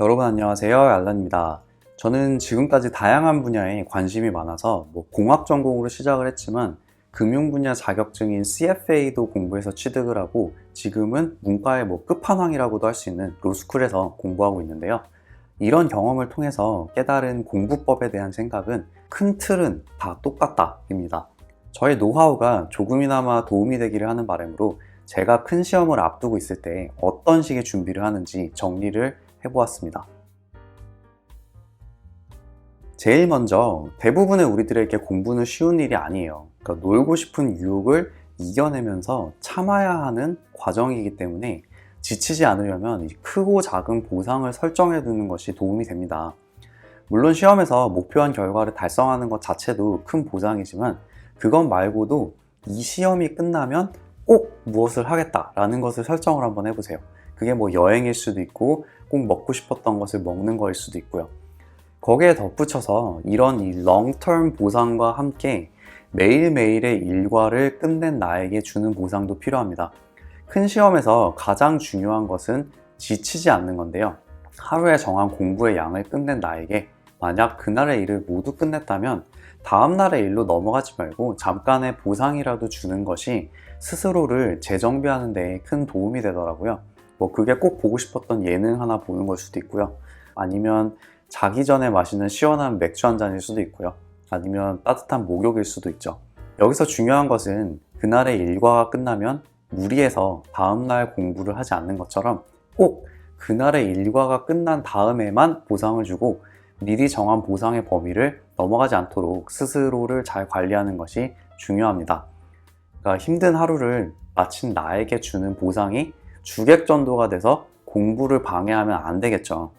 여러분 안녕하세요. 알란입니다. 저는 지금까지 다양한 분야에 관심이 많아서 공학 전공으로 시작을 했지만 금융 분야 자격증인 CFA도 공부해서 취득을 하고 지금은 문과의 끝판왕이라고도 할 수 있는 로스쿨에서 공부하고 있는데요. 이런 경험을 통해서 깨달은 공부법에 대한 생각은 큰 틀은 다 똑같다입니다. 저의 노하우가 조금이나마 도움이 되기를 하는 바람으로 제가 큰 시험을 앞두고 있을 때 어떤 식의 준비를 하는지 정리를 해보았습니다. 제일 먼저 대부분의 우리들에게 공부는 쉬운 일이 아니에요. 그러니까 놀고 싶은 유혹을 이겨내면서 참아야 하는 과정이기 때문에 지치지 않으려면 크고 작은 보상을 설정해 두는 것이 도움이 됩니다. 물론 시험에서 목표한 결과를 달성하는 것 자체도 큰 보상이지만 그것 말고도 이 시험이 끝나면 꼭 무엇을 하겠다라는 것을 설정을 한번 해보세요. 그게 여행일 수도 있고 꼭 먹고 싶었던 것을 먹는 거일 수도 있고요. 거기에 덧붙여서 이런 롱텀 보상과 함께 매일매일의 일과를 끝낸 나에게 주는 보상도 필요합니다. 큰 시험에서 가장 중요한 것은 지치지 않는 건데요. 하루에 정한 공부의 양을 끝낸 나에게 만약 그날의 일을 모두 끝냈다면 다음날의 일로 넘어가지 말고 잠깐의 보상이라도 주는 것이 스스로를 재정비하는 데 큰 도움이 되더라고요. 그게 꼭 보고 싶었던 예능 하나 보는 걸 수도 있고요. 아니면 자기 전에 마시는 시원한 맥주 한 잔일 수도 있고요. 아니면 따뜻한 목욕일 수도 있죠. 여기서 중요한 것은 그날의 일과가 끝나면 무리해서 다음날 공부를 하지 않는 것처럼 꼭 그날의 일과가 끝난 다음에만 보상을 주고 미리 정한 보상의 범위를 넘어가지 않도록 스스로를 잘 관리하는 것이 중요합니다. 그러니까 힘든 하루를 마친 나에게 주는 보상이 주객전도가 돼서 공부를 방해하면 안 되겠죠.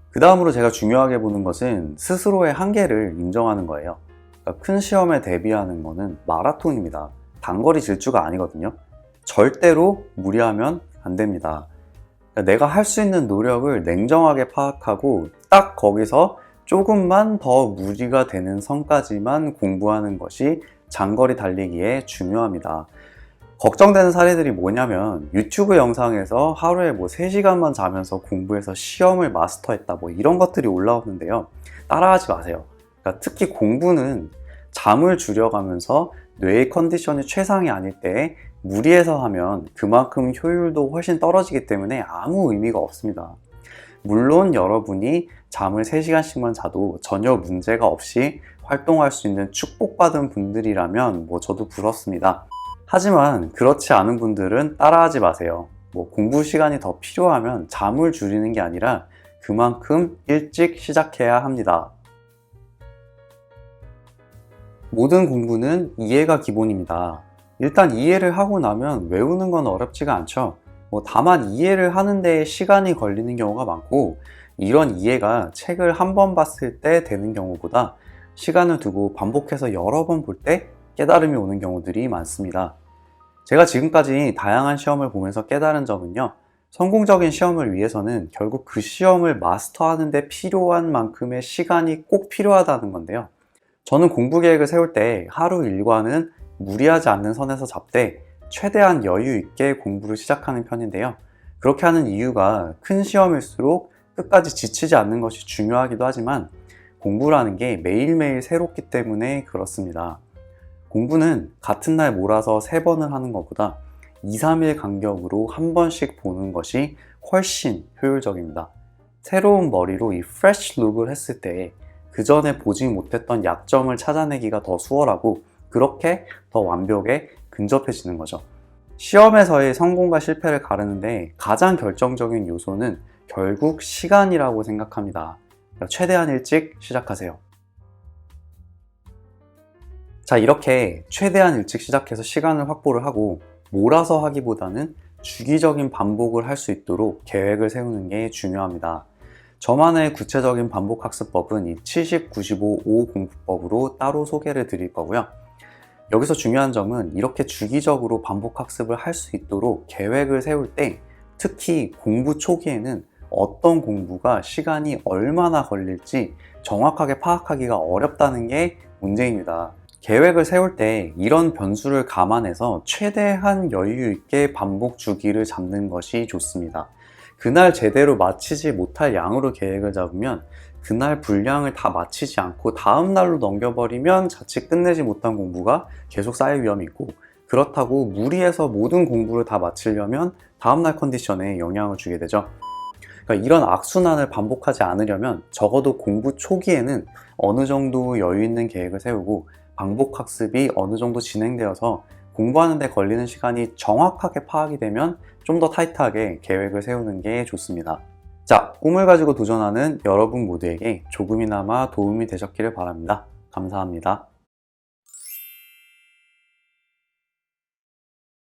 그 다음으로 제가 중요하게 보는 것은 스스로의 한계를 인정하는 거예요. 그러니까 큰 시험에 대비하는 거는 마라톤입니다. 단거리 질주가 아니거든요. 절대로 무리하면 안 됩니다. 그러니까 내가 할 수 있는 노력을 냉정하게 파악하고 딱 거기서 조금만 더 무리가 되는 선까지만 공부하는 것이 장거리 달리기에 중요합니다. 걱정되는 사례들이 뭐냐면 유튜브 영상에서 하루에 3시간만 자면서 공부해서 시험을 마스터했다 이런 것들이 올라오는데요. 따라하지 마세요. 그러니까 특히 공부는 잠을 줄여가면서 뇌의 컨디션이 최상이 아닐 때 무리해서 하면 그만큼 효율도 훨씬 떨어지기 때문에 아무 의미가 없습니다. 물론 여러분이 잠을 3시간씩만 자도 전혀 문제가 없이 활동할 수 있는 축복받은 분들이라면 저도 부럽습니다. 하지만 그렇지 않은 분들은 따라하지 마세요. 공부 시간이 더 필요하면 잠을 줄이는 게 아니라 그만큼 일찍 시작해야 합니다. 모든 공부는 이해가 기본입니다. 일단 이해를 하고 나면 외우는 건 어렵지가 않죠. 다만 이해를 하는 데 시간이 걸리는 경우가 많고 이런 이해가 책을 한 번 봤을 때 되는 경우보다 시간을 두고 반복해서 여러 번 볼 때 깨달음이 오는 경우들이 많습니다. 제가 지금까지 다양한 시험을 보면서 깨달은 점은요. 성공적인 시험을 위해서는 결국 그 시험을 마스터하는 데 필요한 만큼의 시간이 꼭 필요하다는 건데요. 저는 공부 계획을 세울 때 하루 일과는 무리하지 않는 선에서 잡되 최대한 여유 있게 공부를 시작하는 편인데요. 그렇게 하는 이유가 큰 시험일수록 끝까지 지치지 않는 것이 중요하기도 하지만 공부라는 게 매일매일 새롭기 때문에 그렇습니다. 공부는 같은 날 몰아서 3번을 하는 것보다 2, 3일 간격으로 한 번씩 보는 것이 훨씬 효율적입니다. 새로운 머리로 이 프레쉬 룩을 했을 때 그 전에 보지 못했던 약점을 찾아내기가 더 수월하고 그렇게 더 완벽에 근접해지는 거죠. 시험에서의 성공과 실패를 가르는데 가장 결정적인 요소는 결국 시간이라고 생각합니다. 그러니까 최대한 일찍 시작하세요. 자, 이렇게 최대한 일찍 시작해서 시간을 확보를 하고 몰아서 하기보다는 주기적인 반복을 할 수 있도록 계획을 세우는 게 중요합니다. 저만의 구체적인 반복학습법은 이 70, 95, 5 공부법으로 따로 소개를 드릴 거고요. 여기서 중요한 점은 이렇게 주기적으로 반복학습을 할 수 있도록 계획을 세울 때 특히 공부 초기에는 어떤 공부가 시간이 얼마나 걸릴지 정확하게 파악하기가 어렵다는 게 문제입니다. 계획을 세울 때 이런 변수를 감안해서 최대한 여유 있게 반복 주기를 잡는 것이 좋습니다. 그날 제대로 마치지 못할 양으로 계획을 잡으면 그날 분량을 다 마치지 않고 다음 날로 넘겨버리면 자칫 끝내지 못한 공부가 계속 쌓일 위험이 있고, 그렇다고 무리해서 모든 공부를 다 마치려면 다음날 컨디션에 영향을 주게 되죠. 그러니까 이런 악순환을 반복하지 않으려면 적어도 공부 초기에는 어느 정도 여유 있는 계획을 세우고 반복 학습이 어느 정도 진행되어서 공부하는 데 걸리는 시간이 정확하게 파악이 되면 좀 더 타이트하게 계획을 세우는 게 좋습니다. 자, 꿈을 가지고 도전하는 여러분 모두에게 조금이나마 도움이 되셨기를 바랍니다. 감사합니다.